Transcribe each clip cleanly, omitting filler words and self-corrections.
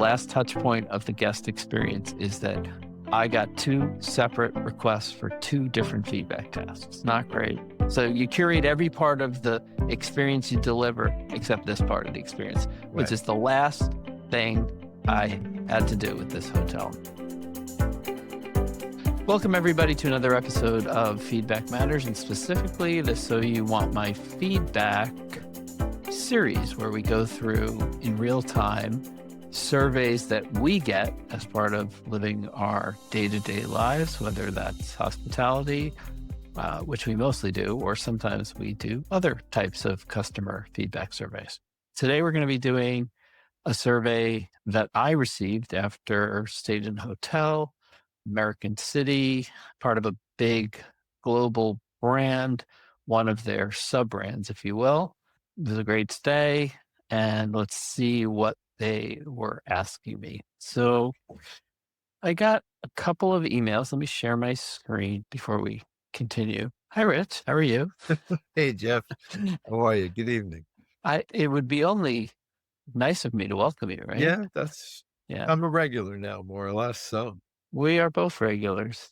last touch point of the guest experience is that I got 2 separate requests for 2 different feedback tasks. Not great. So you curate every part of the experience you deliver except this part of the experience, which is the last thing I had to do with this hotel. Welcome everybody to another episode of Feedback Matters, and specifically the So You Want My Feedback series, where we go through in real time surveys that we get as part of living our day-to-day lives, whether that's hospitality, which we mostly do, or sometimes we do other types of customer feedback surveys. Today, we're going to be doing a survey that I received after stayed in a hotel, American City, part of a big global brand, one of their sub-brands, if you will. It was a great stay, and let's see what they were asking me. So I got a couple of emails. Let me share my screen before we continue. Hi, Rich. How are you? Hey, Jeff. How are you? Good evening. It would be only nice of me to welcome you, right? Yeah, Yeah. I'm a regular now, more or less. So We are both regulars,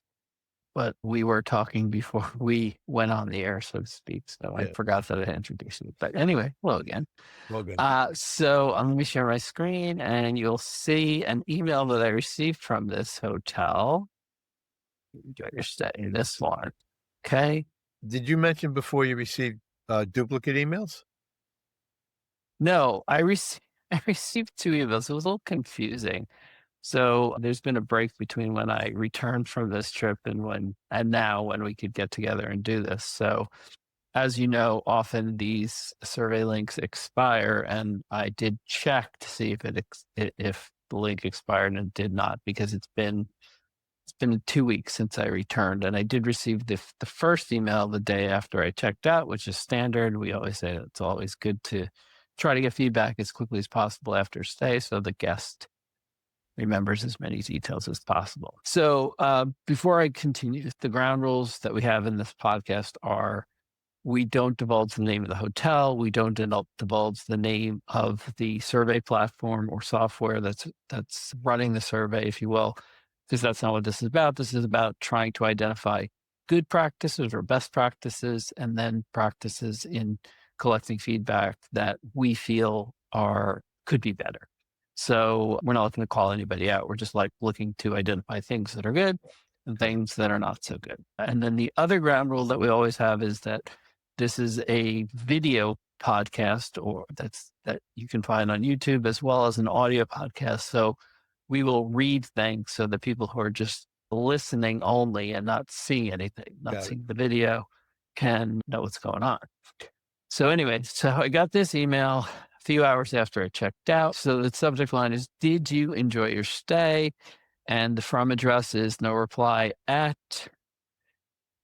but we were talking before we went on the air, so to speak. So I forgot that I had introduced you. But anyway, hello again. well, good. So let me share my screen, and you'll see an email that I received from this hotel. Enjoy your stay. This one. Okay. Did you mention before you received duplicate emails? No, I received 2 emails. It was a little confusing. So there's been a break between when I returned from this trip and now when we could get together and do this. So as you know, often these survey links expire, and I did check to see if the link expired, and it did not, because it's been 2 weeks since I returned, and I did receive the first email the day after I checked out, which is standard. We always say that it's always good to try to get feedback as quickly as possible after stay, so the guest remembers as many details as possible. So before I continue, the ground rules that we have in this podcast are: we don't divulge the name of the hotel. We don't divulge the name of the survey platform or software that's running the survey, if you will, because that's not what this is about. This is about trying to identify good practices or best practices, and then practices in collecting feedback that we feel could be better. So we're not looking to call anybody out. We're just looking to identify things that are good and things that are not so good. And then the other ground rule that we always have is that this is a video podcast, or that you can find on YouTube, as well as an audio podcast. So we will read things so that people who are just listening only and not seeing anything, not seeing the video, can know what's going on. So anyway, so I got this email a few hours after I checked out. So the subject line is, "Did you enjoy your stay?" And the from address is no reply at,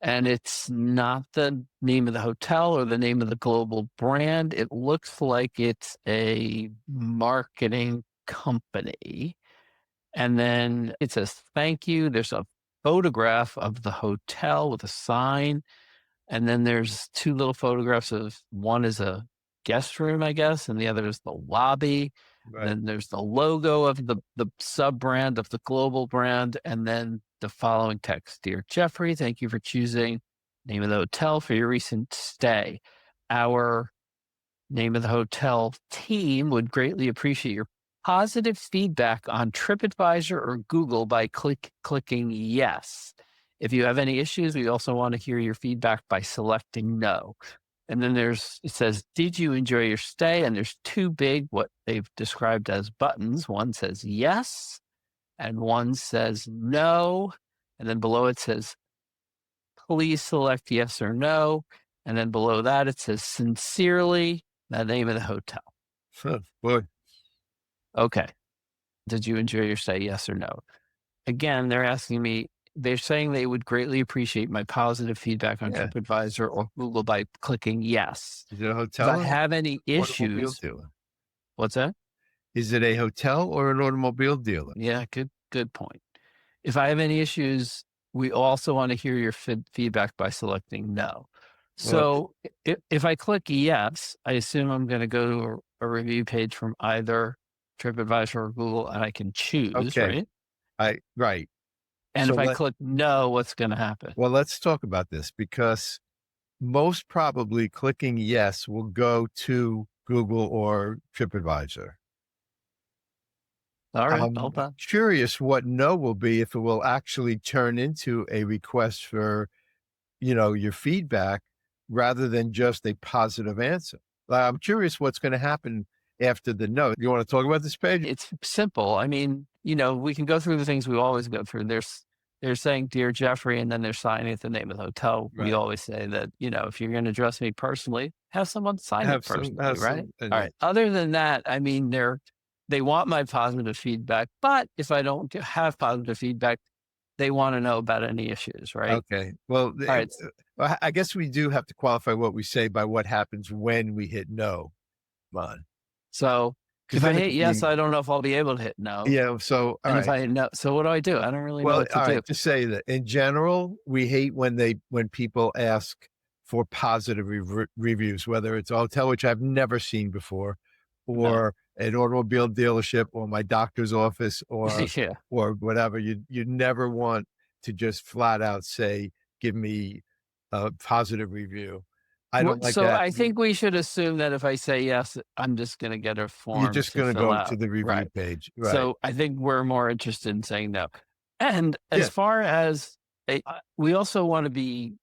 and it's not the name of the hotel or the name of the global brand. It looks like it's a marketing company. And then it says, "Thank you." There's a photograph of the hotel with a sign. And then there's 2 little photographs of, one is a guest room, I guess, and the other is the lobby. Right. Then there's the logo of the sub-brand of the global brand, and then the following text: "Dear Jeffrey, thank you for choosing name of the hotel for your recent stay. Our name of the hotel team would greatly appreciate your positive feedback on TripAdvisor or Google by clicking yes. If you have any issues, we also want to hear your feedback by selecting no." And then it says, "Did you enjoy your stay?" And there's 2 big, what they've described as buttons. One says yes, and one says no. And then below it says, "Please select yes or no." And then below that, it says, "Sincerely," the name of the hotel. Boy. Okay. Did you enjoy your stay? Yes or no? Again, they're saying they would greatly appreciate my positive feedback on TripAdvisor or Google by clicking yes. Is it a If hotel? I have any issues. What's that? Is it a hotel or an automobile dealer? Yeah, good point. If I have any issues, we also want to hear your feedback by selecting no. So if I click yes, I assume I'm going to go to a review page from either TripAdvisor or Google, and I can choose, Okay. right? Right. And So if I click no, what's going to happen? let's talk about this because most probably clicking yes will go to Google or TripAdvisor. All right, I'm hold on. curious what no will be if it will actually turn into a request for, your feedback rather than just a positive answer. I'm curious what's going to happen after the no. You want to talk about this page? It's simple. I mean, we can go through the things we always go through. They're saying, "Dear Jeffrey," and then they're signing at the name of the hotel. We Right. always say that, if you're going to address me personally, have someone sign it personally, Have right? some, and All yeah. right. Other than that, I mean, they want my positive feedback, but if I don't have positive feedback, they want to know about any issues, right? Okay. Well, All right. I guess we do have to qualify what we say by what happens when we hit no. On So because if I then it hit could yes, be, I don't know if I'll be able to hit no. yeah. So all And if right. I hit no, so what do I do? I don't really know Well, what to all do. right, just say that in general, we hate when people ask for positive reviews, whether it's a hotel, which I've never seen before, No. or an automobile dealership, or my doctor's office, Yeah. or whatever. You never want to just flat out say, "Give me a positive review." I don't like So that. I think we should assume that if I say yes, I'm just going to get a You're form just to going to fill go to out. the review Right. page, right? So I think we're more interested in saying no. And as Yeah. far as we also want to be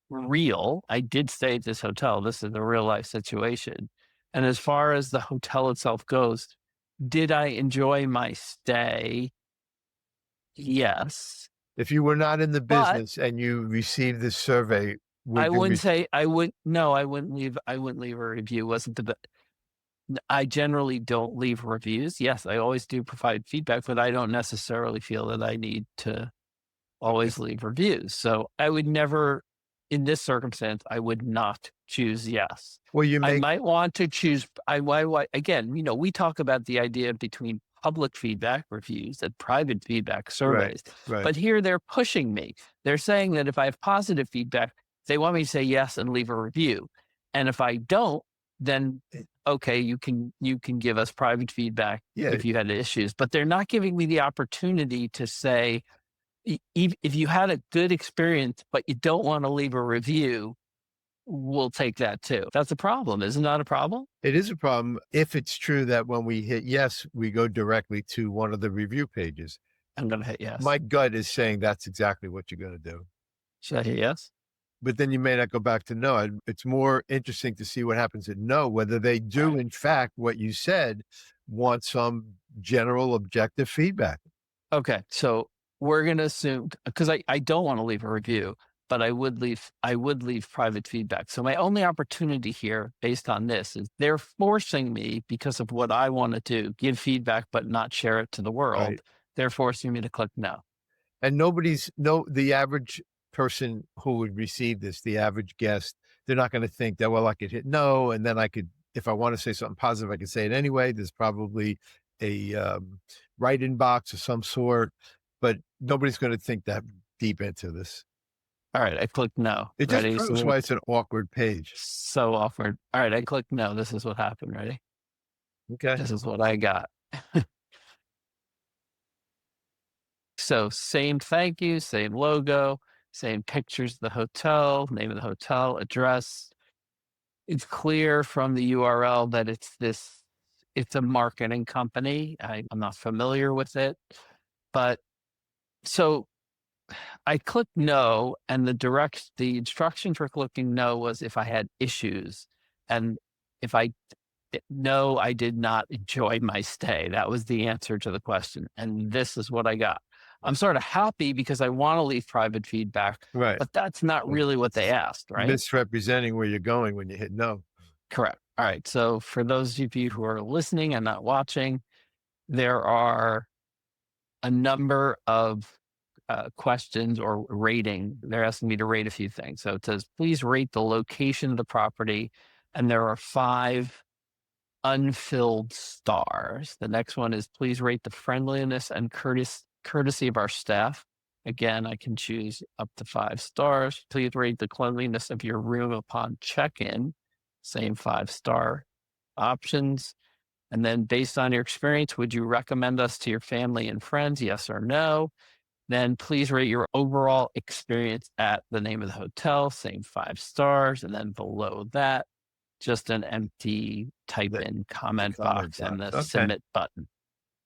real, I did stay at this hotel. This is a real life situation. And as far as the hotel itself goes, did I enjoy my stay? Yes. If you were not in the But business and you received this survey, I would you? wouldn't say I would no, I wouldn't leave a review. Wasn't the I generally don't leave reviews. Yes, I always do provide feedback, but I don't necessarily feel that I need to Okay. always leave reviews. So I would never, in this circumstance, I would not choose yes. Well, you I make might want to choose. Again, we talk about the idea between public feedback reviews and private feedback right, surveys, right. but here they're pushing me. They're saying that if I have positive feedback, they want me to say yes and leave a review, and if I don't, then okay, you can give us private feedback Yeah, if you had issues, but they're not giving me the opportunity to say, if you had a good experience, but you don't want to leave a review, we'll take that too. That's a problem. Isn't that a problem? it is a problem if it's true that when we hit yes, we go directly to one of the review pages. I'm going to hit yes. My gut is saying that's exactly what you're gonna do, Should I hit yes? but then you may not go back to no. It's more interesting to see what happens at no, whether they All do right. in fact what you said, want some general objective feedback. Okay. So we're going to assume, because I don't want to leave a review, but I would leave private feedback. So my only opportunity here based on this is they're forcing me, because of what I want to do, give feedback, but not share it to the Right. world. They're forcing me to click no. And the average person who would receive this, the average guest, they're not gonna think that, well, I could hit no, and then I could, if I wanna say something positive, I can say it anyway. There's probably a, write-in box of some sort, but nobody's gonna think that deep into this. All right. I click no. It just Ready? proves why it's an awkward page. So awkward. All right, I click no. This is what happened. Ready? Okay. This is what I got. So same thank you, same logo, same pictures of the hotel, name of the hotel, address. It's clear from the URL that it's a marketing company. I'm not familiar with it, but so I clicked no, and the instruction for clicking no was if I had issues, and if I no, I did not enjoy my stay. That was the answer to the question, and this is what I got. I'm sort of happy because I want to leave private feedback, Right. but that's not really what they asked, right? Misrepresenting where you're going when you hit no. Correct. All right. So for those of you who are listening and not watching, there are a number of questions or rating. They're asking me to rate a few things. So it says, please rate the location of the property. And there are five unfilled stars. The next one is, please rate the friendliness and courtesy of our staff. Again, I can choose up to 5 stars. Please rate the cleanliness of your room upon check-in. Same 5-star options. And then based on your experience, would you recommend us to your family and friends? Yes or no? Then please rate your overall experience at the name of the hotel, same 5 stars. And then below that, just an empty type The in the comment comment box and box. the Okay, submit button.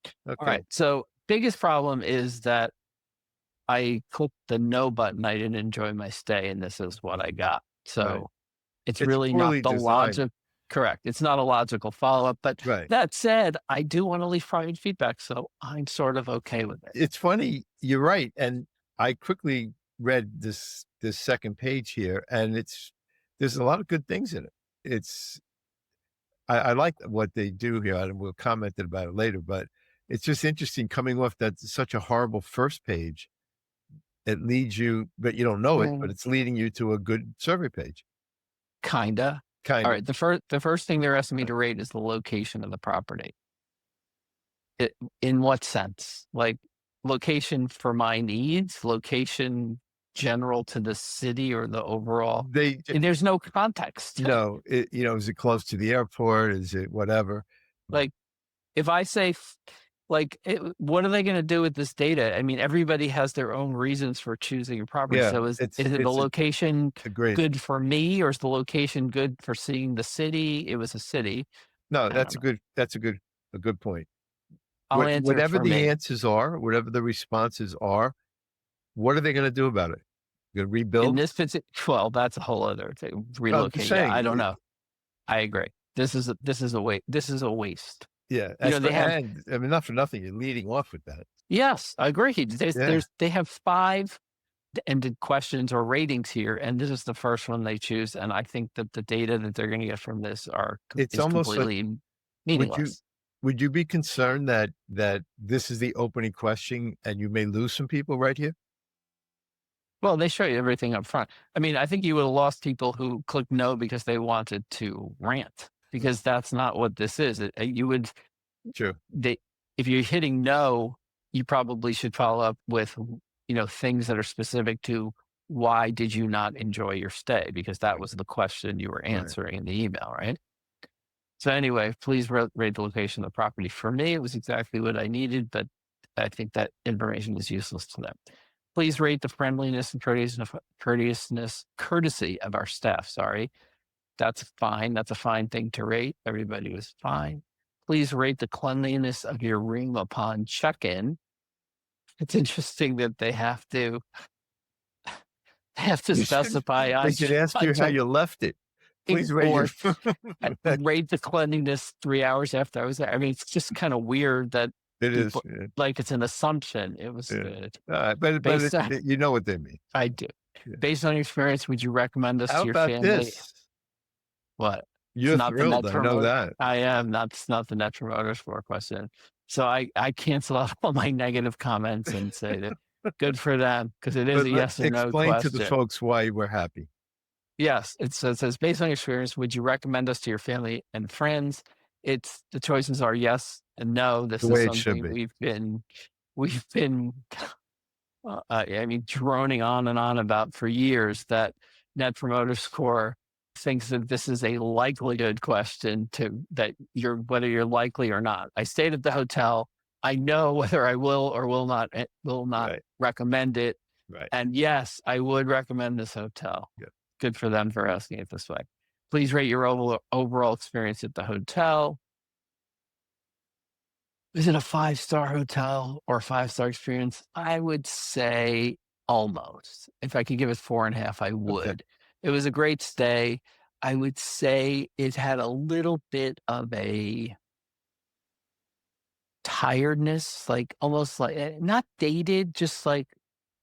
All okay, right. So, biggest problem is that I clicked the no button. I didn't enjoy my stay, and this is what I got. right. So, it's It's really not poorly the designed. logic. Correct. It's not a logical follow up. But Right. that said, I do want to leave private feedback. So, I'm sort of okay with it. It's funny, you're right, and I quickly read this second page here, and there's a lot of good things in it. It's I like what they do here, and we'll comment about it later, but it's just interesting coming off that such a horrible first page. It leads you but you don't know it, but Mm, it's leading you to a good survey page, kinda. All kind of. right. The first thing they're asking me to rate is the location of the property. It, in what sense? Like location for my needs, location general to the city or the overall. They j And there's no context. no, is it close to the airport? Is it whatever? Like if I say, like, what are they going to do with this data? I mean, everybody has their own reasons for choosing a property. Yeah, So is it the it's location agreed. good for me, or is the location good for seeing the city? It was a city. No, I don't know. a good point. I'll answer Whatever for the me. answers are, whatever the responses are, what are they gonna do about it? Gonna In rebuild? this particular, well, that's a whole other thing. No, I'm just Relocate. Yeah, saying, I don't know. I agree. This is a waste. This is a waste. yeah, You as know, for they have, and I mean, not for nothing, you're leading off with that. yes, agreed. Yeah, They have 5 ended questions or ratings here, and this is the first one they choose. And I think that the data that they're going to get from this it's is almost like completely would you meaningless. would you be concerned that this is the opening question and you may lose some people right here? Well, they show you everything up front. I mean, I think you would have lost people who clicked no because they wanted to rant, because that's not what this is. You would True, they if you're hitting no, you probably should follow up with, things that are specific to why did you not enjoy your stay? Because that right, was the question you were right. answering in the email, right? So anyway, please rate the location of the property. For me, it was exactly what I needed, but I think that information is useless to them. Please rate the friendliness and courtesy of our staff. Sorry, that's fine. That's a fine thing to rate. Everybody was fine. Please rate the cleanliness of your room upon check-in. It's interesting that they have to You should specify they on should ask on you how check you left it. Please rate your or rate the cleanliness 3 hours after I was there. I mean, it's just kind of weird that It is, people, yeah, like, it's an assumption. It was yeah. good. But Based on you know what they mean. I do. Yeah. Based on your experience, would you recommend us How to your about family? this? What? It's You're not the thrilled, net I know promoter. that. I am not. It's not the net promoter score question. So I cancel out all my negative comments and say that good for them, because it is But a let yes or no explain to the question. folks why we're happy, Yes, it says based on your experience, would you recommend us to your family and friends? It's the choices are yes and no. the This is way it should something be. we've been I mean, droning on and on about for years, that Net Promoter Score thinks that this is a likelihood question, to that you're whether you're likely or not. I stayed at the hotel. I know whether I will not Right, recommend it. right. And yes, I would recommend this hotel. Good. Good for them for asking it this way. Please rate your overall experience at the hotel. Is it a 5-star hotel or a 5-star experience? I would say almost. If I could give it 4.5, I Okay. would. It was a great stay. I would say it had a little bit of a tiredness, like almost like, not dated, just like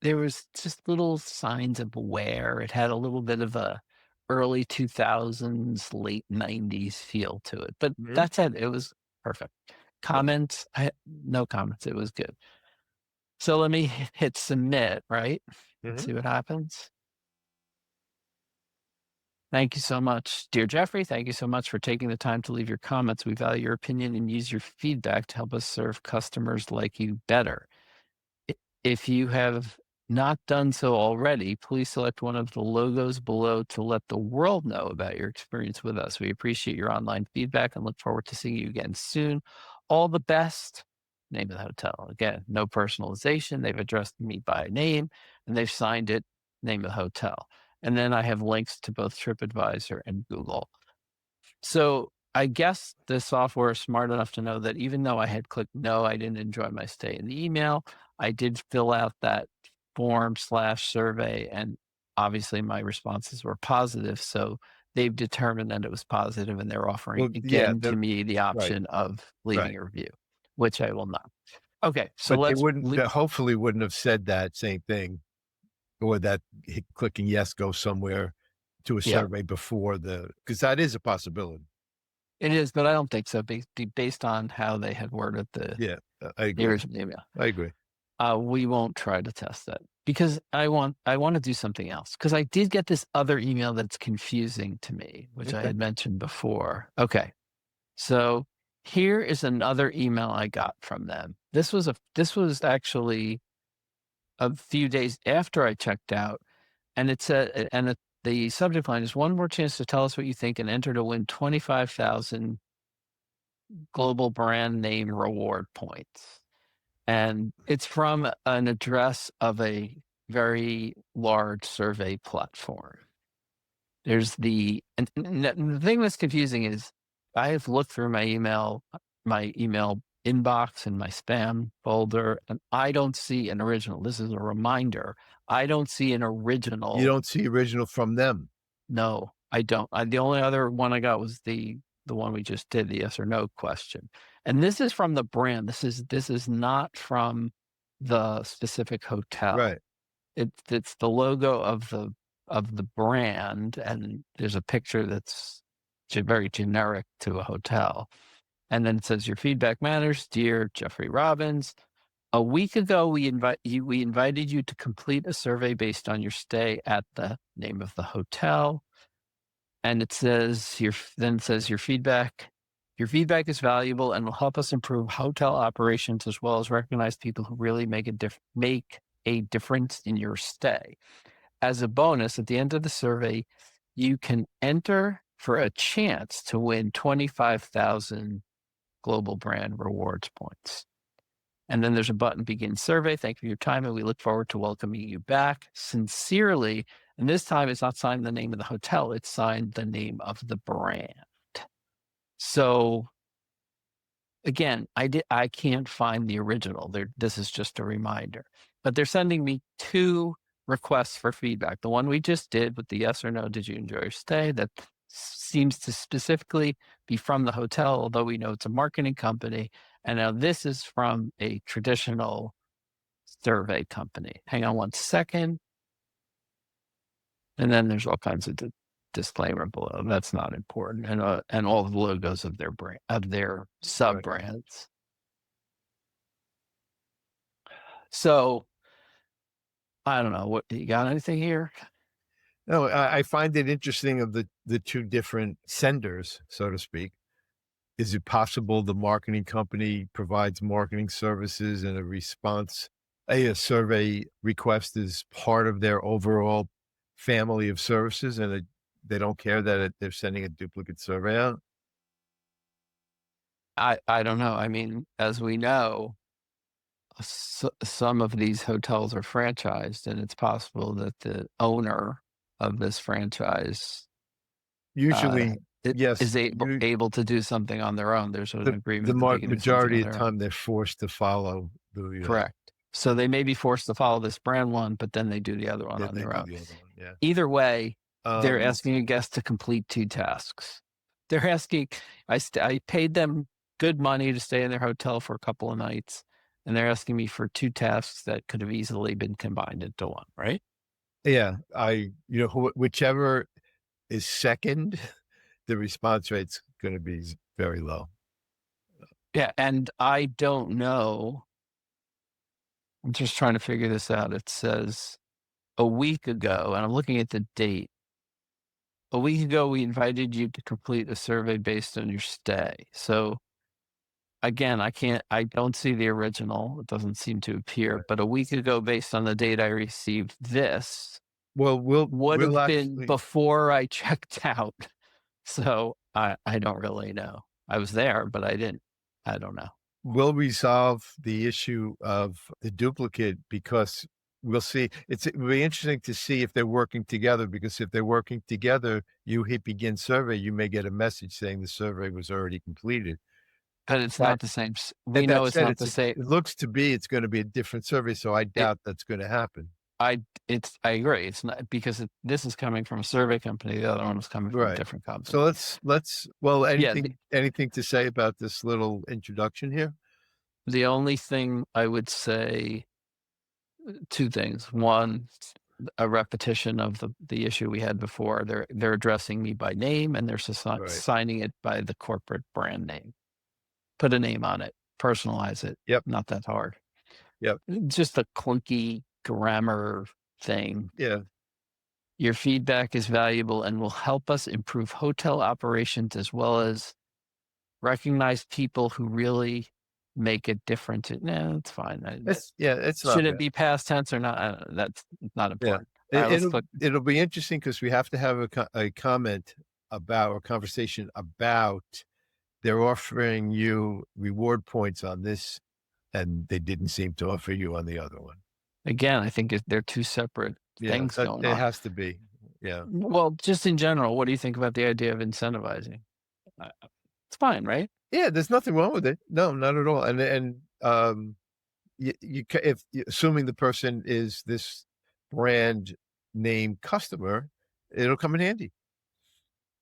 there was just little signs of wear. It had a little bit of a early 2000s, late 90s feel to it. But Mhm. that's it. It was perfect. Good. Comments? No comments. It was good. So let me hit submit, right? Let's Mhm. see what happens. Thank you so much, dear Jeffrey. Thank you so much for taking the time to leave your comments. We value your opinion and use your feedback to help us serve customers like you better. I- If you have not done so already, please select one of the logos below to let the world know about your experience with us. We appreciate your online feedback and look forward to seeing you again soon. All the best. Name of the hotel. Again, no personalization. They've addressed me by name and they've signed it, name of the hotel. And then I have links to both TripAdvisor and Google. So I guess the software is smart enough to know that even though I had clicked no, I didn't enjoy my stay in the email. I did fill out that form slash survey, and obviously my responses were positive. So they've determined that it was positive, and they're offering Well, yeah, again to the me the right, option of leaving right. a review, which I will not. Okay, so But they let's. wouldn't they hopefully wouldn't have said that same thing, or that clicking yes goes somewhere to a Yeah, survey before because that is a possibility. it is, but I don't think so based on how they had worded Yeah, I the agree. original email. I agree. We won't try to test that because I want to do something else. Because I did get this other email that's confusing to me, which I Okay. had mentioned before. Okay, so here is another email I got from them. This was actually a few days after I checked out, and it said the subject line is one more chance to tell us what you think and enter to win 25,000 global brand name reward points. And it's from an address of a very large survey platform. There's and the thing that's confusing is I have looked through my email inbox and my spam folder, and I don't see an original. This is a reminder. I don't see an You original. don't see original from them. No, I don't. The only other one I got was the one we just did, the yes or no question. And this is from the brand. This is not from the specific hotel. Right. It's the logo of the brand, and there's a picture that's very generic to a hotel. And then it says your feedback matters, dear Jeffrey Robbins. A week ago, we invited you to complete a survey based on your stay at the name of the hotel. And it says then it says your feedback is valuable and will help us improve hotel operations as well as recognize people who really make a difference in your stay. As a bonus, at the end of the survey, you can enter for a chance to win 25,000 global brand rewards points. And then there's a button begin survey. Thank you for your time, and we look forward to welcoming you back. Sincerely, and this time it's not signed the name of the hotel, it's signed the name of the brand. So again, I can't find the original. This is just a reminder. But they're sending me two requests for feedback. The one we just did with the yes or no, did you enjoy your stay? That seems to specifically be from the hotel, although we know it's a marketing company. And now this is from a traditional survey company. Hang on one second. And then there's all kinds of disclaimer below. That's not important. And all the logos of their brand, of their sub Right. brands. So I don't know. What you got anything here? No, I find it interesting of the 2 different senders, so to speak. Is it possible the marketing company provides marketing services and a response a survey request is part of their overall family of services, and they don't care that they're sending a duplicate survey out? I don't know. I mean, as we know, some of these hotels are franchised, and it's possible that the owner of this franchise uh, Usually, it yes, is able to do something on their own. There's an the agreement that they can do something majority on of the their own. time, they're forced to follow Correct. So they may be forced to follow this brand one, but then they do the other one then on they their do own. the other one, yeah. Either way, they're Um, asking a guest to complete 2 tasks. They're asking I paid them good money to stay in their hotel for a couple of nights, and they're asking me for 2 tasks that could have easily been combined into one, right? yeah, whichever is second, the response rate's gonna be very low. Yeah, and I don't know. I'm just trying to figure this out. It says a week ago, and I'm looking at the date. A week ago, we invited you to complete a survey based on your stay. So again, I don't see the original. It doesn't seem to appear, Right. but a week ago, based on the date I received this, Well, would we'll have been actually before I checked out. So I don't really know. I was there, but I don't know. we'll resolve the issue of the duplicate because we'll see. It'll be interesting to see if they're working together, because if they're working together, you hit begin survey, you may get a message saying the survey was already completed. But it's That not the same. We that know that it's said, not the same. it looks to be it's gonna be a different survey, so I It, doubt that's gonna happen. I agree. It's not because this is coming from a survey company. The other one was coming from a Right. different company. So well, Yeah. anything to say about this little introduction here? The only thing I would say, two things. One, a repetition of the issue we had before. They're addressing me by name and they're Right. signing it by the corporate brand name. Put a name on it, personalize it. Yep, Not that hard. yep, Just a clunky grammar thing. yeah. Your feedback is valuable and will help us improve hotel operations as well as recognize people who really make a difference. No, it's fine. It's not Should it bad. be past tense or not? I don't know. That's not Yeah. important. All right, let's click. It'll be interesting because we have to have a comment about or conversation about they're offering you reward points on this, and they didn't seem to offer you on the other one. Again, I think they're two separate Yeah, things that going it on. has to be. Yeah. Well, just in general, what do you think about the idea of incentivizing? It's fine, right? Yeah, there's nothing wrong with it. No, not at all. You ca if assuming the person is this brand name customer, it'll come in handy.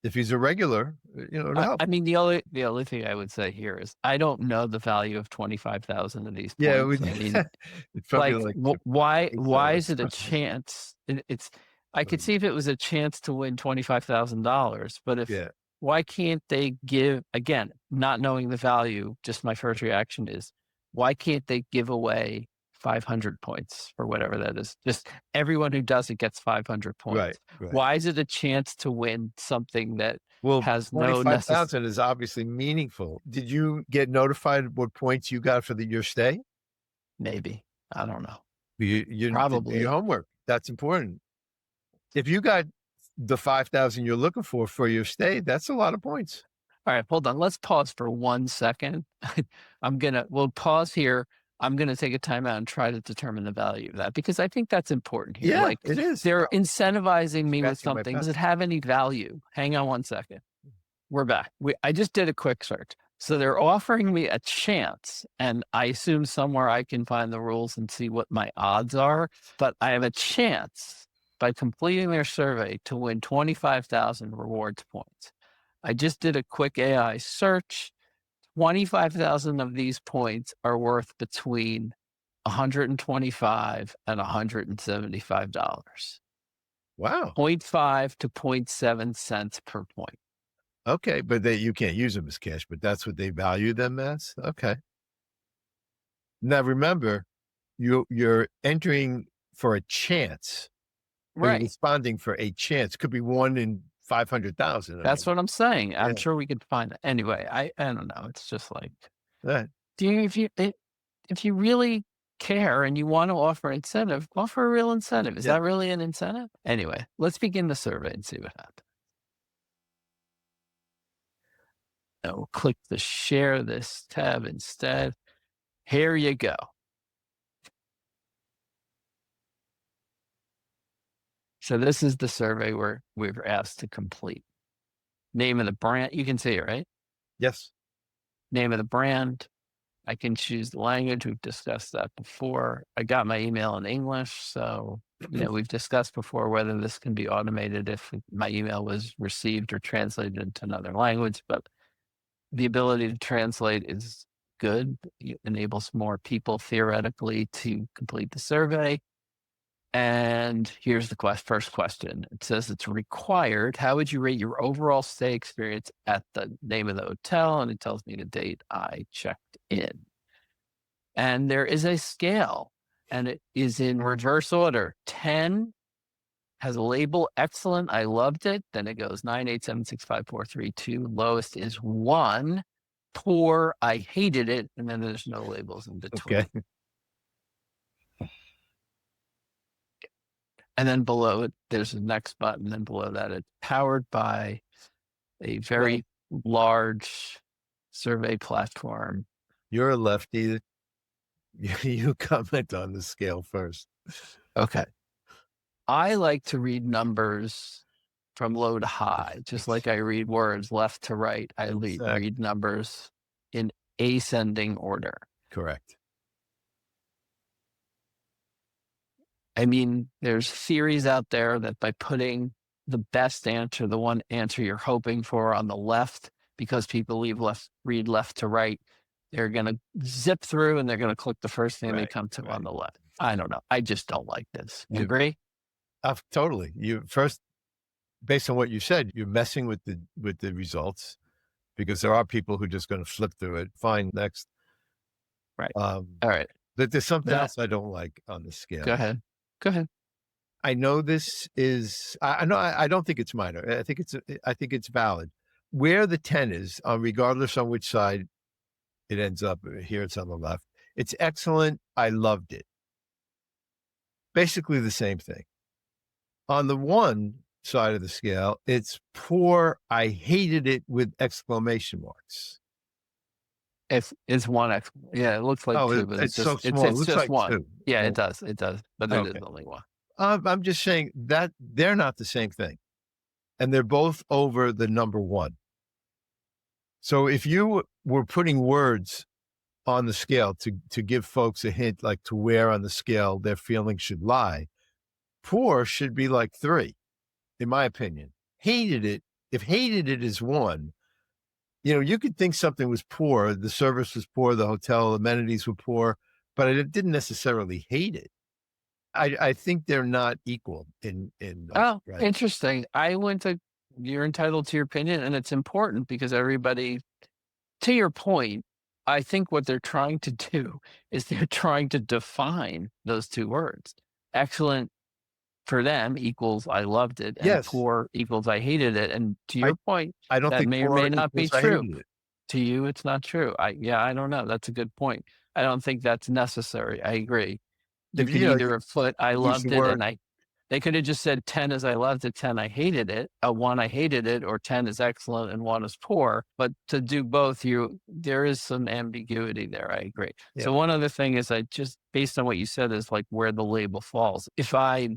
If he's a regular, it'll help. I mean, the only thing I would say here is I don't know the value of 25,000 of these Yeah, we points. I mean, it's probably like, like why is 8 it a something. chance? It's I could Um, see if it was a chance to win $25,000, but if yeah, why can't they give again, not knowing the value, just my first reaction is, why can't they give away 500 points or whatever that is? Just everyone who does it gets 500 right, points. right. Why is it a chance to win something that Well, has no necessary 25,000 is obviously meaningful. Did you get notified what points you got for your stay? maybe? I don't know. You did do your Probably. homework. That's important. If you got the 5,000 you're looking for your stay, that's a lot of points. All right, hold on. Let's pause for 1 second. We'll pause here. I'm gonna take a timeout and try to determine the value of that because I think that's important here. Yeah, Like, it is. they're incentivizing me with Scratching my something. Does pen. it have any value? Hang on 1 second. We're back. I just did a quick search. So they're offering me a chance, and I assume somewhere I can find the rules and see what my odds are, but I have a chance by completing their survey to win 25,000 rewards points. I just did a quick AI search. 25,000 of these points are worth between 125 and $175. Wow. Point 0.5 to point 0.7 cents per point. Okay, but you can't use them as cash, but that's what they value them as? Okay. Now remember, you're entering for a chance, or you're Right. responding for a chance. Could be 1 in 500,000, I That's mean. what I'm saying. I'm Yeah, sure we could find it. Anyway, I don't know. It's just like, right. do you if you really care and you want to offer incentive, offer a real incentive. Is Yeah. that really an incentive? Anyway, let's begin the survey and see what happens. Now we'll click the share this tab instead. Here you go. So this is the survey we were asked to complete. Name of the brand. You can see it, right? Yes. Name of the brand. I can choose the language. We've discussed that before. I got my email in English. So, we've discussed before whether this can be automated if my email was received or translated into another language. But the ability to translate is good. It enables more people theoretically to complete the survey. And here's the first question. It says it's required. How would you rate your overall stay experience at the name of the hotel? And it tells me the date I checked in. And there is a scale, and it is in reverse order. 10 has a label excellent. I loved it. Then it goes 9, 8, 7, 6, 5, 4, 3, 2. Lowest is 1. poor, I hated it, and then there's no labels in Okay. between. And then below it, there's the next button, and below that, it's powered by a Well, very large survey platform. you're a lefty. You comment on the scale first. Okay. I like to read numbers from low to high, just like I read words left to right. I read Exactly. numbers in ascending order. Correct. I mean, there's theories out there that by putting the best answer, the one answer you're hoping for on the left, because people read left to right, they're going to zip through and they're going to click the first thing they Right, come to on right. the left. I don't know. I just don't like this. You Agree? totally. You first, based on what you said, you're messing with the results because there are people who just gonna flip through it. Fine, next. Right. Um, All right. but there's something That else I don't like on the Go scale. ahead. Go ahead. I know this is I know I don't think it's minor. I think it's valid. Where the 10 is, regardless on which side it ends up, here it's on the left. It's excellent. I loved it. Basically the same thing. On the one side of the scale, it's poor. I hated it with exclamation marks. It's one X. Yeah, it looks like Oh, two, but it's so it's small. It it's looks just like one. 2. Yeah, it Oh, does. It does. But it is okay. only one. I'm just saying that they're not the same thing, and they're both over the number 1. So if you were putting words on the scale to give folks a hint, like to where on the scale their feelings should lie, poor should be like 3, in my opinion. Hated it, if hated it is 1, you could think something was poor, the service was poor, the hotel amenities were poor, but I didn't necessarily hate it. I think they're not equal in Oh, right. interesting. I went to You're entitled to your opinion, and it's important because everybody, to your point, I think what they're trying to do is they're trying to define those two words. Excellent for them equals I loved it, and Yes, poor equals I hated it. And to I your point, I don't that think may or poor may not be equals I true. hated it. To you, it's not true. Yeah, I don't know. That's a good point. I don't think that's necessary. I agree. You could You either have put I use the loved it and word I they could have just said 10 is I loved it, 10 I hated it, 1 I hated it, or 10 is excellent and 1 is poor. But to do both, there is some ambiguity there. I agree. yeah. So one other thing is I just based on what you said is like where the label falls. If I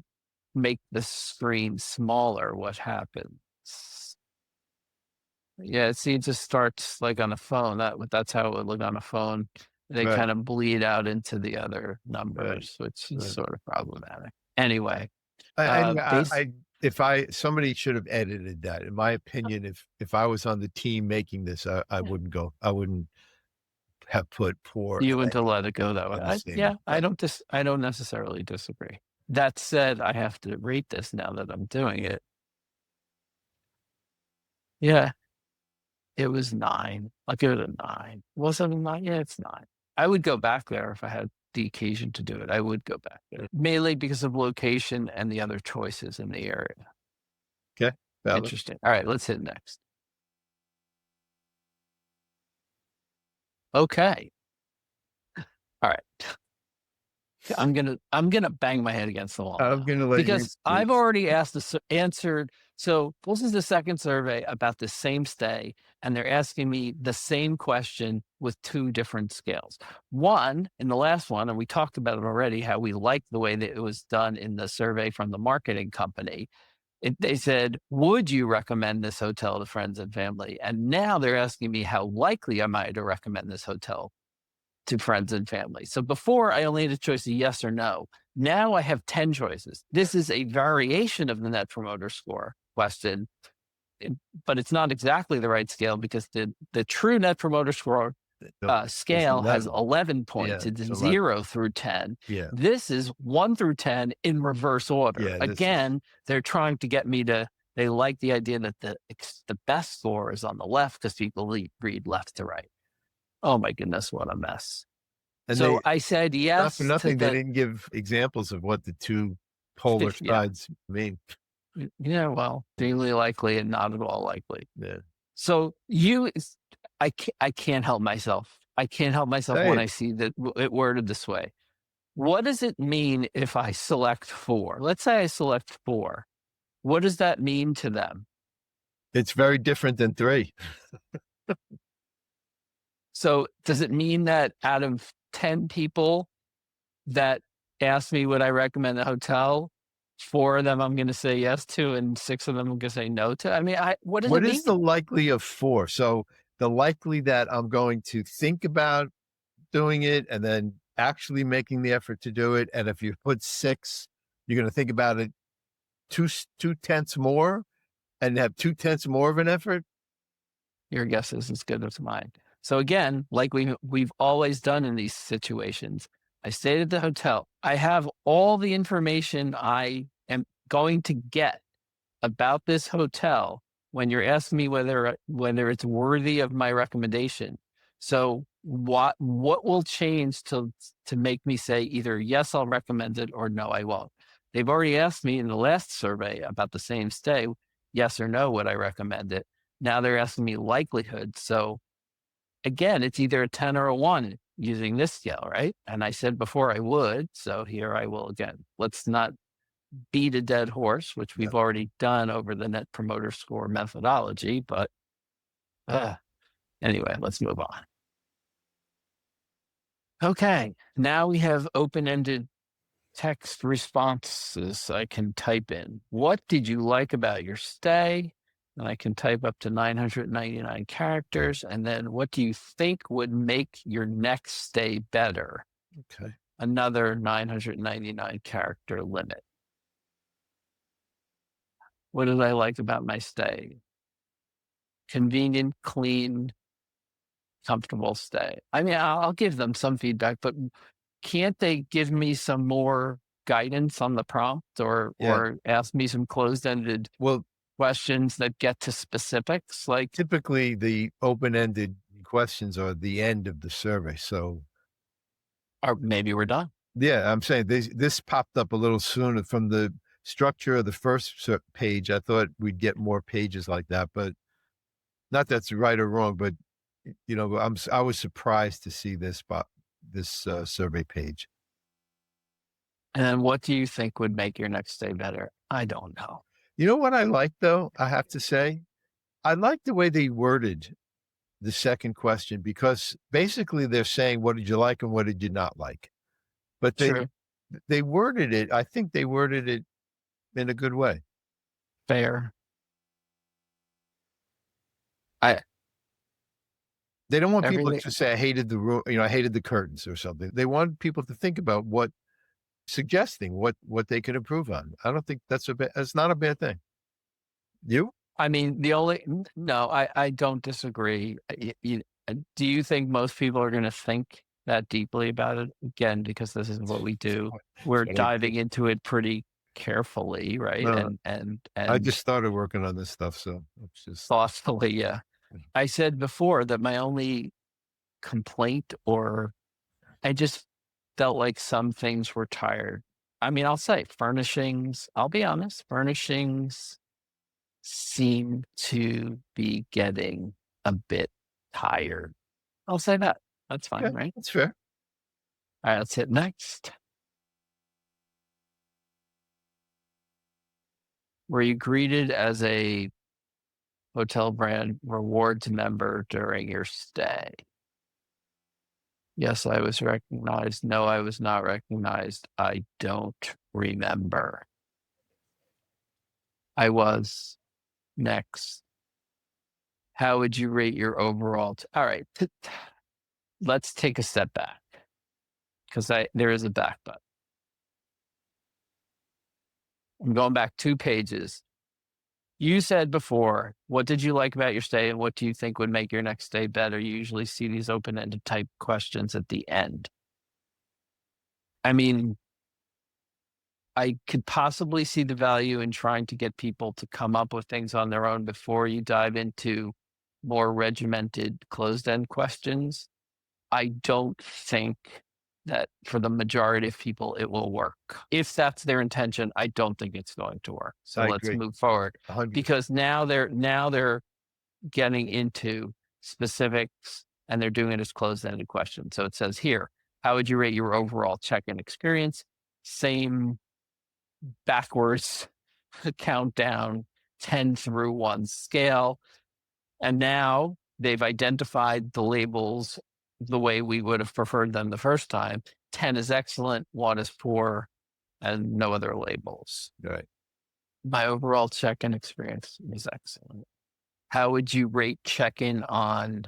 make the screen smaller, what happens? Yeah, see, it just starts like on a phone. That's how it would look on a phone. They Right, kind of bleed out into the other right, numbers, which is right. sort of problematic. Anyway, Anyway, base if somebody should have edited that. In my opinion, if I was on the team making this, I wouldn't go. I wouldn't have put poor you and I want to hate let it go that way. on the same Yeah, level. I don't necessarily disagree. That said, I have to rate this now that I'm doing it. Yeah, it was 9. I'll give it a 9. Was it a 9? Yeah, it's 9. I would go back there if I had the occasion to do it. I would go back there, mainly because of location and the other choices in the area. Okay, valid. Interesting. All right, let's hit next. Okay. All right. I'm gonna bang my head against the wall I'm now gonna let you because I've already answered. So this is the second survey about the same stay, and they're asking me the same question with 2 different scales. One, in the last one, and we talked about it already, how we liked the way that it was done in the survey from the marketing company. They said, "Would you recommend this hotel to friends and family?" And now they're asking me how likely am I to recommend this hotel to friends and family. So before I only had a choice of yes or no. Now I have 10 choices. This is a variation of the net promoter score question, but it's not exactly the right scale because the true net promoter score no, it's scale has 11. 11 points. Yeah, It's it's 11. 0 through 10. Yeah, This is 1 through 10 in reverse order. yeah, this is Again, they're trying to get me to. They like the idea that the best score is on the left because people read left to right. Oh my goodness, what a mess. and So they I said not for yes to nothing, they the didn't give examples of what the 2 polar yeah. sides mean. Yeah, well, daily likely and not at all likely. Yeah. So I can't help myself. I can't help myself Say when it. I see that it worded this way. What does it mean if I select 4? Let's say I select 4. What does that mean to them? It's very different than 3. So does it mean that out of 10 people that ask me would I recommend the hotel, 4 of them I'm gonna say yes to and 6 of them I'm gonna say no to? I mean, I what does it What is mean? the likely of 4? So, the likely that I'm going to think about doing it and then actually making the effort to do it, and if you put 6, you're gonna think about it 2 tenths more and have 2 tenths more of an effort? Your guess is as good as mine. So again, like we've always done in these situations, I stayed at the hotel. I have all the information I am going to get about this hotel when you're asking me whether it's worthy of my recommendation. So what will change to make me say either yes, I'll recommend it or no, I won't. They've already asked me in the last survey about the same stay, yes or no, would I recommend it? Now they're asking me likelihood. So again, it's either a 10 or a 1 using this scale, right? And I said before I would. So here I will again. Let's not beat a dead horse, which Yeah. we've already done over the net promoter score methodology. But uh, anyway, let's move on. Okay. Now we have open ended text responses I can type in. What did you like about your stay? And I can type up to 999 characters. And then what do you think would make your next stay better? Okay. Another 999 character limit. What did I like about my stay? Convenient, clean, comfortable stay. I mean, I'll give them some feedback, but can't they give me some more guidance on the prompt Yeah. or ask me some closed-ended Well, questions that get to specifics? Like, typically, the open-ended questions are the end of the survey, so or maybe we're done. yeah, I'm saying this popped up a little sooner from the structure of the first page. I thought we'd get more pages like that, but not that's right or wrong, but I was surprised to see this survey page. And then what do you think would make your next day better? I don't know. You know what I like though? I have to say, I like the way they worded the second question because basically they're saying, "What did you like and what did you not like?" But True. they worded it. I think they worded it in a good way. Fair. I They don't want people everything to say, "I hated the room," I hated the curtains or something. They want people to think about suggesting what they can improve on. I don't think that's not a bad thing. You? I mean, the only no, I don't disagree. Do you think most people are gonna think that deeply about it? Again, because this is what we do. That's We're what I diving do. into it pretty carefully, right? No, I And just started working on this stuff, so it's just thoughtfully, yeah. I said before that my only complaint or I just felt like some things were tired. I mean, I'll say furnishings, I'll be honest, furnishings seem to be getting a bit tired. I'll say that. That's fine, okay. right? That's fair. All right, let's hit next. Were you greeted as a hotel brand rewards member during your stay? Yes, I was recognized. No, I was not recognized. I don't remember. I was next. How would you rate your overall? All right, let's take a step back because there is a back button. I'm going back 2 pages. You said before, what did you like about your stay and what do you think would make your next stay better? You usually see these open-ended type questions at the end. I mean, I could possibly see the value in trying to get people to come up with things on their own before you dive into more regimented closed-end questions. I don't think that for the majority of people it will work. If that's their intention, I don't think it's going to work. So I let's agree. move forward 100%. because now they're getting into specifics, and they're doing it as closed-ended questions. So it says here, how would you rate your overall check-in experience? Same backwards countdown, 10 through 1 scale. And now they've identified the labels the way we would have preferred them the first time. 10 is excellent, 1 is poor, and no other labels. Right. My overall check-in experience was excellent. How would you rate check-in on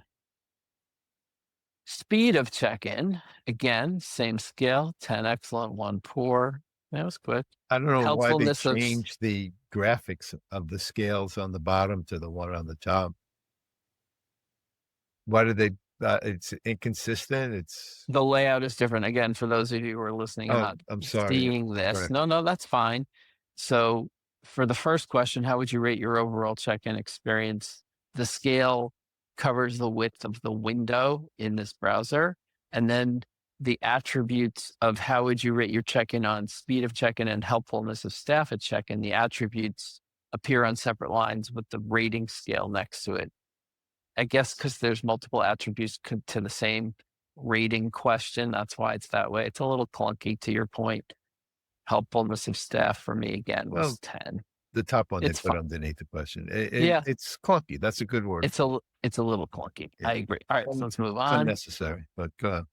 speed of check-in? Again, same scale, 10 excellent, 1 poor. That was quick. I don't know why they Helpfulness of changed the graphics of the scales on the bottom to the one on the top. Why did they it's inconsistent, it's the layout is different. Again, for those of you who are listening and oh, not I'm sorry. seeing this, Correct. no, that's fine. So for the first question, how would you rate your overall check-in experience? The scale covers the width of the window in this browser. And then the attributes of how would you rate your check-in on speed of check-in and helpfulness of staff at check-in, the attributes appear on separate lines with the rating scale next to it. I guess because there's multiple attributes to the same rating question. That's why it's that way. It's a little clunky to your point. Helpfulness of staff for me again Well, was 10. the top one they It's put fine. underneath the question. Yeah, It's clunky, that's a good word for it. it's a little clunky. Yeah. I agree. All right, so Um, let's move it's on. unnecessary, but go ahead.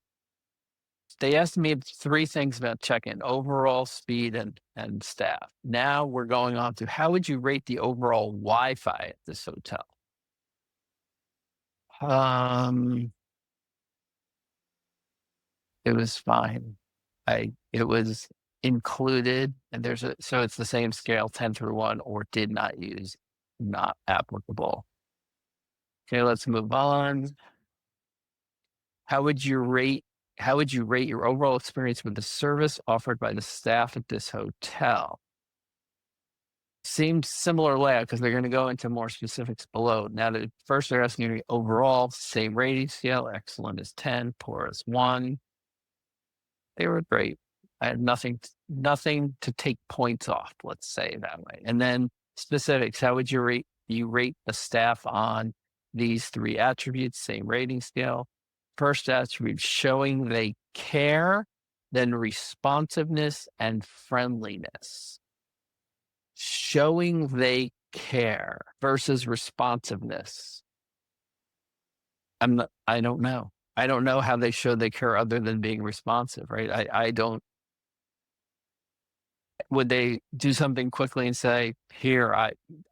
They asked me 3 things about check-in: overall speed and staff. Now we're going on to how would you rate the overall Wi-Fi at this hotel? Um, it was fine. It was included, and so it's the same scale, 10 through 1, or did not use, not applicable. Okay, let's move on. How would you rate how would you rate your overall experience with the service offered by the staff at this hotel? Seemed similar layout because they're going to go into more specifics below. Now, first they're asking you overall, same rating scale, excellent is 10, poor is 1. They were great. I had nothing to take points off, let's say that way. And then specifics, how would you rate the staff on these 3 attributes, same rating scale? First attribute, showing they care, then responsiveness and friendliness. Showing they care versus responsiveness. I don't know. I don't know how they show they care other than being responsive, right? I don't. Would they do something quickly and say, "Here,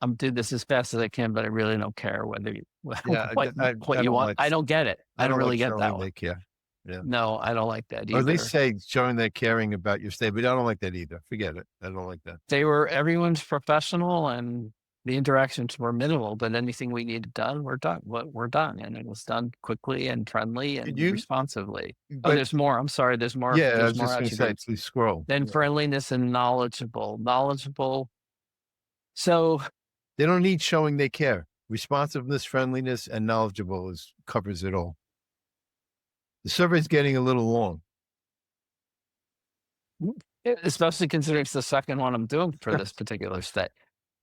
I'm do this as fast as I can, but I really don't care whether you Yeah, what I you don't want." like I don't get it. I I don't don't like really get showing that one. they care. Yeah. No, I don't like that Or at least either. say showing they're caring about your stay, but I don't like that either. Forget it. I don't like that. Everyone's professional and the interactions were minimal, but anything we needed done, we're done. We're done, and it was done quickly and friendly Could and you responsively. Oh, but there's more. I'm sorry. There's more. yeah, I There's was more just gonna say, attributes. please scroll. Then Yeah. friendliness and knowledgeable. Knowledgeable. So They don't need showing they care. Responsiveness, friendliness, and knowledgeable is covers it all. The survey's getting a little long. especially considering it's the second one I'm doing for this particular stay.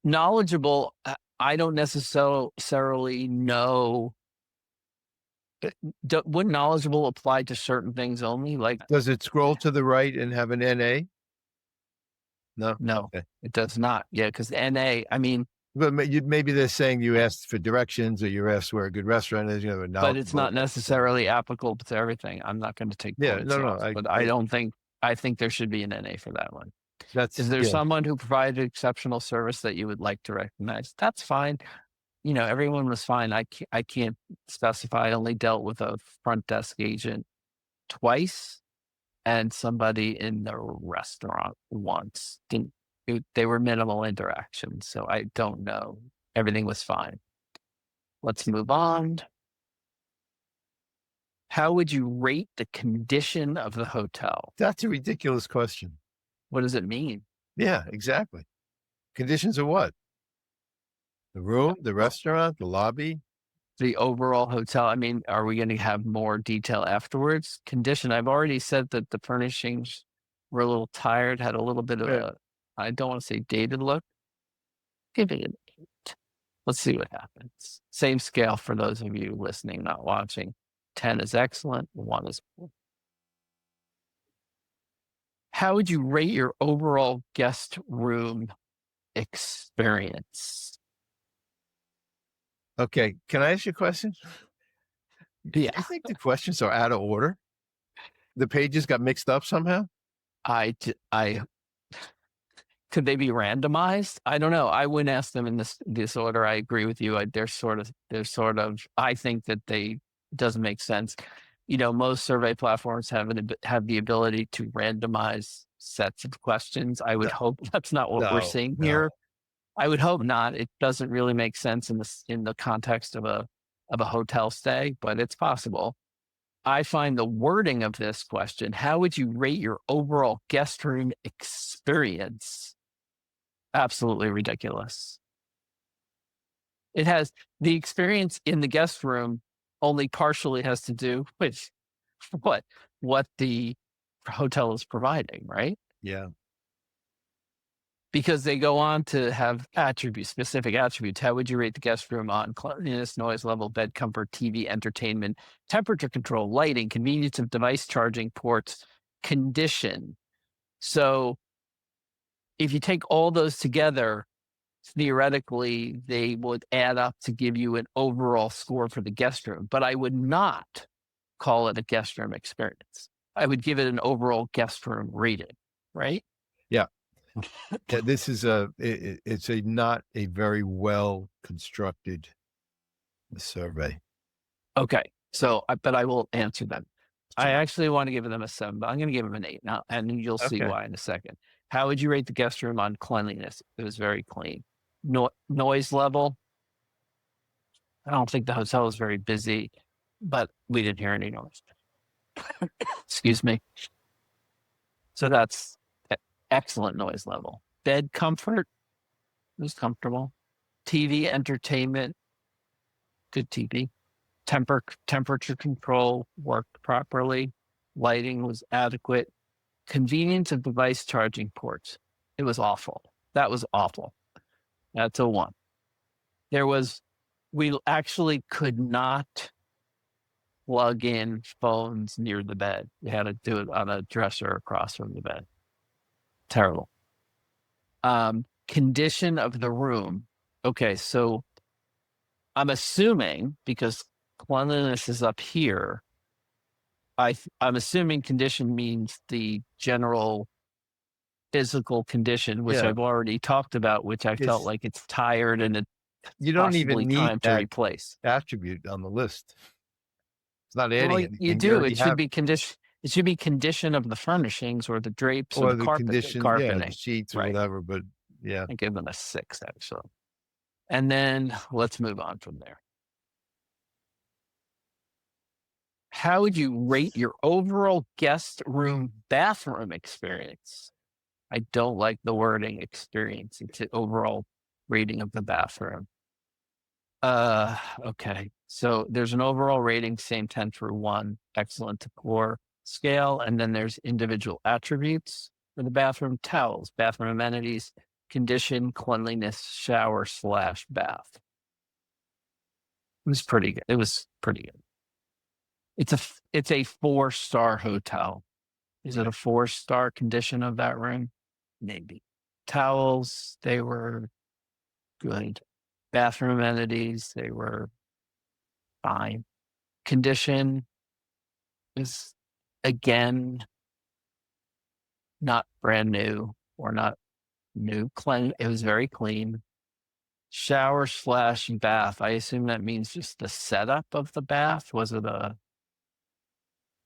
Knowledgeable. I don't necessarily know. Would knowledgeable apply to certain things only? Like, Does it scroll to the right and have an NA? No? no, Okay. it does not. Yeah, because NA, I mean, But maybe they're saying you asked for directions or you asked where a good restaurant is, you know, but it's knowledgeable. not necessarily applicable to everything. I'm not going to take Yeah, points no, no, off, but I I don't think, I think there should be an NA for that one. Is that's there yeah. someone who provided exceptional service that you would like to recognize? That's fine. Everyone was fine. I can't specify. I only dealt with a front desk agent twice and somebody in the restaurant once. They were minimal interactions, so I don't know. Everything was fine. Let's move on. How would you rate the condition of the hotel? That's a ridiculous question. What does it mean? Yeah, exactly. Conditions of what? The room, the restaurant, the lobby? The overall hotel. I mean, are we going to have more detail afterwards? Condition. I've already said that the furnishings were a little tired, had a little bit of Yeah. I don't want to say dated look. Give it an 8. Let's see what happens. Same scale for those of you listening, not watching. 10 is excellent, 1 is poor. How would you rate your overall guest room experience? Okay, can I ask you a question? Do you Yeah, think the questions are out of order? The pages got mixed up somehow? I could they be randomized? I don't know. I wouldn't ask them in this order. I agree with you. They're sort of. I think that they doesn't make sense. Most survey platforms have the ability to randomize sets of questions. I would No, hope that's not what we're no, seeing no. here. I would hope not. It doesn't really make sense in the context of a hotel stay, but it's possible. I find the wording of this question, how would you rate your overall guest room experience? Absolutely ridiculous. It has the experience in the guest room only partially has to do with what what the hotel is providing, right? Yeah, Because they go on to have attributes, specific attributes. How would you rate the guest room on cleanliness, noise level, bed comfort, TV, entertainment, temperature control, lighting, convenience of device charging ports, condition? So if you take all those together, theoretically, they would add up to give you an overall score for the guest room. But I would not call it a guest room experience. I would give it an overall guest room rating, right? yeah, yeah. This is it's a not a very well constructed survey. Okay. So, but I will answer them. I Sure. actually want to give them a 7, but I'm going to give them an 8 now, and you'll see Okay. why in a second. How would you rate the guest room on cleanliness? It was very clean. Noise level, I don't think the hotel was very busy, but we didn't hear any noise. Excuse me. So that's excellent noise level. Bed comfort, it was comfortable. TV entertainment, good TV. Temperature control worked properly. Lighting was adequate. Convenience of device charging ports. It was awful. That was awful. That's a 1. There was, we actually could not plug in phones near the bed. You had to do it on a dresser across from the bed. Terrible. Condition of the room. Okay, so I'm assuming because cleanliness is up here, I'm assuming condition means the general physical condition, which Yeah, I've already talked about, which I felt it's like it's tired and it's you don't possibly even need time to that replace. attribute on the list. It's not Well, adding you anything. You do. already It should have be condition. It should be condition of the furnishings or the drapes or or the the condition, yeah, the carpeting. sheets or Right. whatever, but yeah. I give them a 6 actually. And then let's move on from there. How would you rate your overall guest room bathroom experience? I don't like the wording experience. It's an overall rating of the bathroom. Okay. So there's an overall rating, same 10 through 1, excellent to poor scale. And then there's individual attributes for the bathroom: towels, bathroom amenities, condition, cleanliness, shower slash bath. It was pretty good. It was pretty good. It's a 4-star hotel. Is it a 4-star condition of that room? Maybe. Towels, they were good. Bathroom amenities, they were fine. Condition is, again, not brand new or not new. Clean. It was very clean. Shower slash bath. I assume that means just the setup of the bath. Was it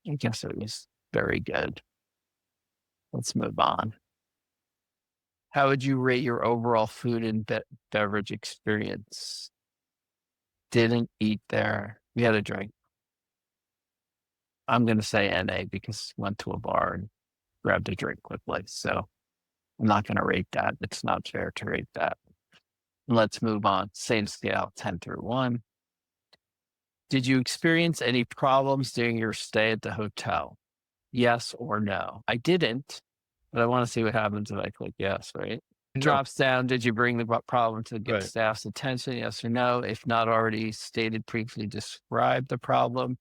I guess it was very good. Let's move on. How would you rate your overall food and beverage experience? Didn't eat there. We had a drink. I'm going to say NA because went to a bar and grabbed a drink quickly. So I'm not going to rate that. It's not fair to rate that. Let's move on. Same scale, 10 through 1. Did you experience any problems during your stay at the hotel? Yes or no? I didn't, but I want to see what happens if I click yes, right? No, drops down, did you bring the problem to get right. staff's attention? Yes or no? If not already stated, briefly describe the problem.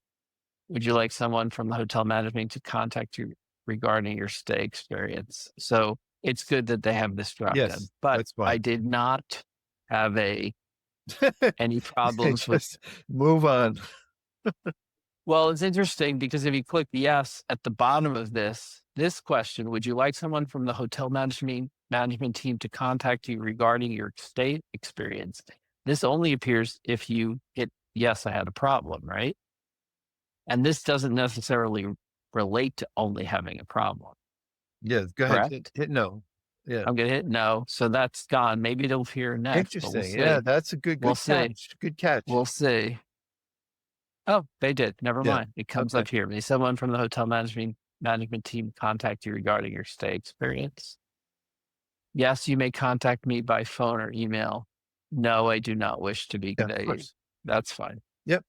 Would you like someone from the hotel management to contact you regarding your stay experience? So it's good that they have this drop down, Yes, but that's I fine. did not have any problems with. Just move on. Well, it's interesting because if you click yes at the bottom of this question, would you like someone from the hotel management team to contact you regarding your stay experience? This only appears if you hit yes, I had a problem, right? And this doesn't necessarily relate to only having a problem, Yes, go ahead, correct? hit no. Yeah. I'm gonna hit no, so that's gone. Maybe it'll appear next, but we'll Interesting, yeah, see. that's a We'll good see. catch, good catch. We'll see. Oh, they did. Never Yeah, mind. It comes okay. up here. May someone from the hotel management team contact you regarding your stay experience? Yes, you may contact me by phone or email. No, I do not wish to be Yeah, of conveyed. course. That's fine. Yep.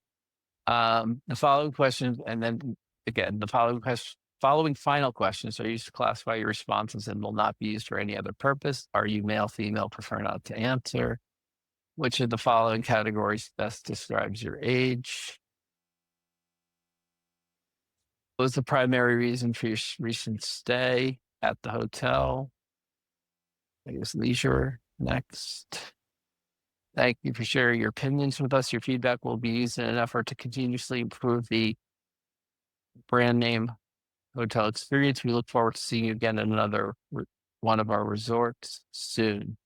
The following questions, and then again, following final questions are used to classify your responses and will not be used for any other purpose. Are you male, female, prefer not to answer? Which of the following categories best describes your age? What was the primary reason for your recent stay at the hotel? I guess leisure. Next. Thank you for sharing your opinions with us. Your feedback will be used in an effort to continuously improve the brand name hotel experience. We look forward to seeing you again at one of our resorts soon.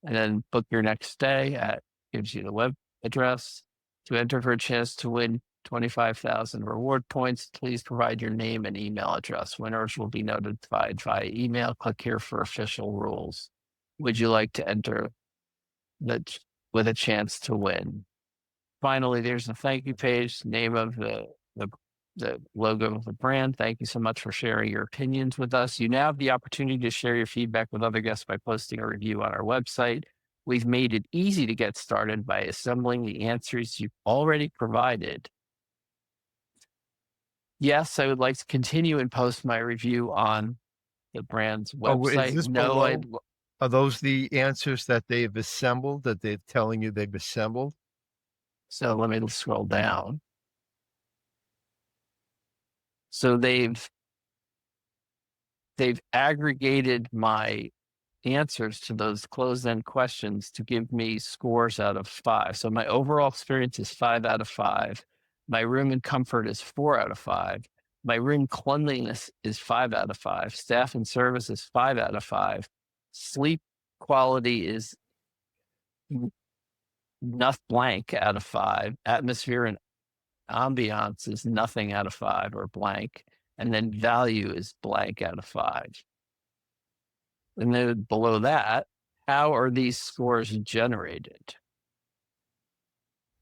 And then book your next stay at gives you the web address. To enter for a chance to win 25,000 reward points, please provide your name and email address. Winners will be notified via email. Click here for official rules. Would you like to enter the with a chance to win? Finally, there's a thank you page, name of the the logo of the brand. Thank you so much for sharing your opinions with us. You now have the opportunity to share your feedback with other guests by posting a review on our website. We've made it easy to get started by assembling the answers you've already provided. Yes, I would like to continue and post my review on the brand's Oh, is website. this No, below? Are those the answers that they've assembled, that they're telling you they've assembled? so let me scroll down. So they've aggregated my answers to those closed-end questions to give me scores out of 5. So my overall experience is 5 out of 5. My room and comfort is 4 out of 5. My room cleanliness is 5 out of 5. Staff and service is 5 out of 5. Sleep quality is not blank out of 5. Atmosphere and ambiance is nothing out of 5 or blank. And then value is blank out of 5. And then below that, how are these scores generated?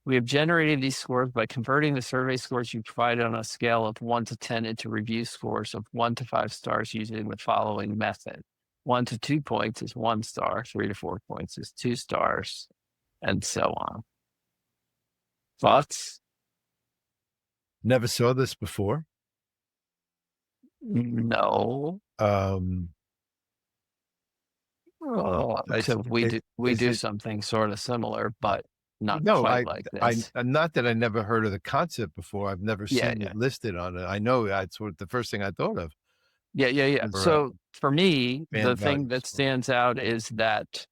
We have generated these scores by converting the survey scores you provided on a scale of 1 to 10 into review scores of 1 to 5 stars using the following method. 1 to 2 points is 1 star, 3 to 4 points is 2 stars, and so on. Thoughts? Never saw this before. No. Um, Oh, it's so it we is do it something sort of similar, but not no, quite like I this. not that I never heard of the concept before, I've never Yeah, seen yeah. it listed on it. I know that's what the first thing I thought of Yeah, yeah, yeah. for, So for me, the fan thing value that score. stands out is that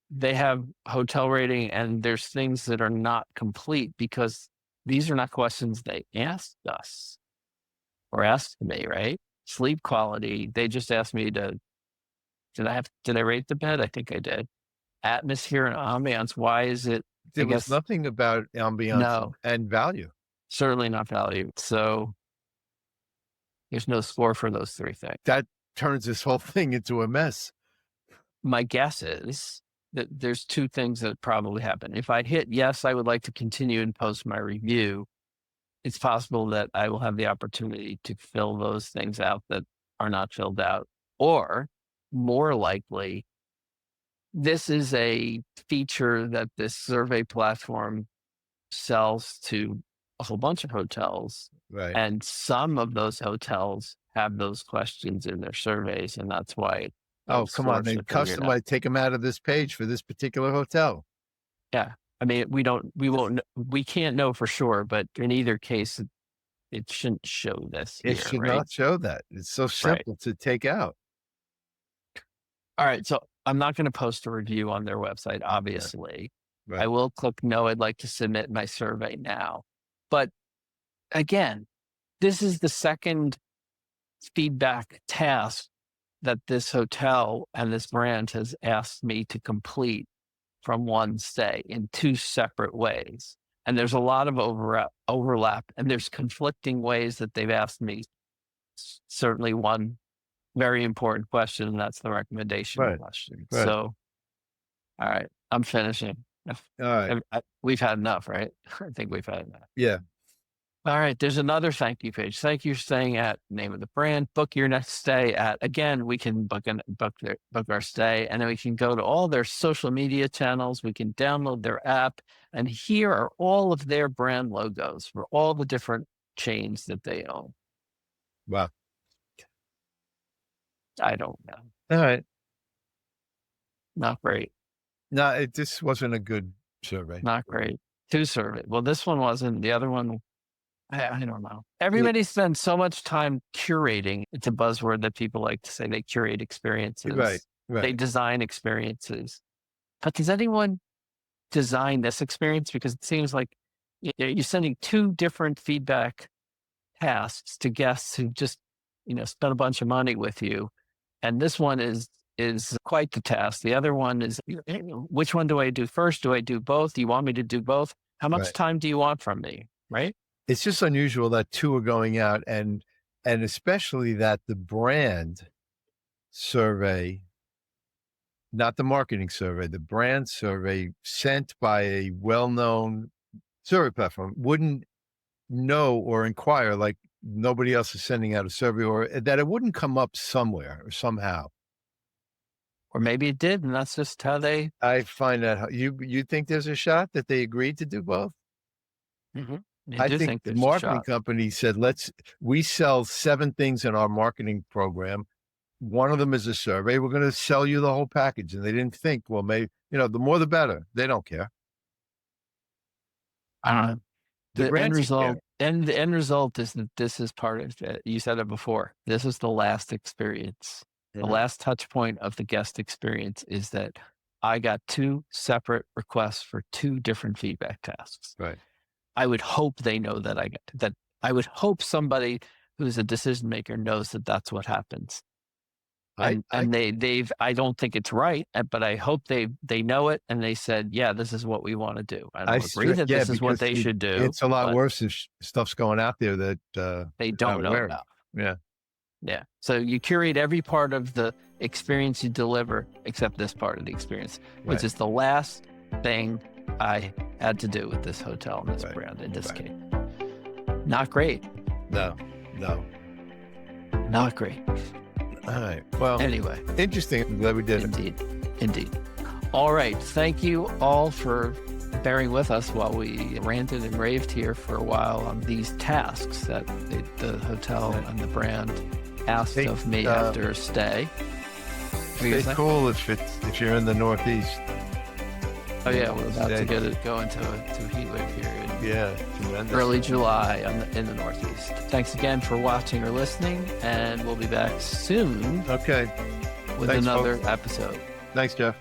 they have hotel rating and there's things that are not complete because these are not questions they asked us or asked me, right? Sleep quality, they just asked me to, did I rate the bed? I think I did. Atmosphere and ambiance, why is it, I There was guess, nothing about ambiance no, and value. certainly not value. So there's no score for those three things. That turns this whole thing into a mess. My guess is that there's two things that probably happen. If I hit yes, I would like to continue and post my review, it's possible that I will have the opportunity to fill those things out that are not filled out. Or more likely, this is a feature that this survey platform sells to a whole bunch of hotels. Right. And some of those hotels have those questions in their surveys. And that's why Oh, of come on. stores They to figure it out. customize take them out of this page for this particular hotel. Yeah. I mean, we won't, we can't know for sure, but in either case, it shouldn't show this It here, should right? not show that. It's so Right. simple to take out. All right. So I'm not going to post a review on their website, Yeah, obviously. I right. will click no, I'd like to submit my survey now. But again, this is the second feedback task that this hotel and this brand has asked me to complete from one stay in two separate ways. And there's a lot of overlap, and there's conflicting ways that they've asked me. Certainly one very important question, and that's the recommendation Right, question. right. So, all right, I'm finishing. Alright. We've had enough, right? I think we've had enough. Yeah, All right, there's another thank you page. Thank you for staying at name of the brand. Book your next stay at, again, we can book our stay, and then we can go to all their social media channels. We can download their app, and here are all of their brand logos for all the different chains that they own. wow. I don't know. Alright. Not great. No, it this wasn't a good survey. Not great. Two survey. Well, this one wasn't. The other one, I don't know. It Everybody spends so much time curating. It's a buzzword that people like to say. They curate right, experiences. They right. design experiences. But does anyone design this experience? Because it seems like you're sending two different feedback tasks to guests who just, spent a bunch of money with you. And this one is quite the task. The other one is, which one do I do first? Do I do both? Do you want me to do both? How much Right. time do you want from me? Right? It's just unusual that 2 are going out and especially that the brand survey, not the marketing survey, the brand survey sent by a well-known survey platform wouldn't know or inquire like nobody else is sending out a survey or that it wouldn't come up somewhere or somehow. Or maybe it did, and that's just how they. I find that you think there's a shot that they agreed to do both? Mhm. I I do think think the there's a marketing shot. company said, we sell 7 things in our marketing program. One of them is a survey. We're going to sell you the whole package. And they didn't think, well, maybe, the more the better. They don't care. I don't know. The brands care. The end result is that this is part of it. You said it before. This is the last experience. The Mhm. last touch point of the guest experience is that I got two separate requests for two different feedback tasks. Right. I would hope they know that I get that. I would hope somebody who's a decision maker knows that that's what happens. I And they've, I don't think it's right, but I hope they know it, and they said, yeah, this is what we want to do. I I don't agree stre that yeah, this is what because they should do, it's a lot but worse if stuff's going out there that, they they're not don't know aware of. enough. Yeah, Yeah. So you curate every part of the experience you deliver except this part of the experience, which right, is the last thing I had to do with this hotel and this right, brand in this right. case. Not great. No, no. Not great. Alright. Well, Anyway, interesting. I'm glad we did it. indeed. Indeed. All right. Thank you all for bearing with us while we ranted and raved here for a while on these tasks that the hotel and the brand asked Hey, of me after a stay. What were you stay saying? cool if you're in the Northeast. Oh yeah, we're about to Stay go into a heat wave period. Yeah, tremendous. Early July in the Northeast. Thanks again for watching or listening, and we'll be back soon Okay. with Thanks, another folks. episode. Thanks, Jeff.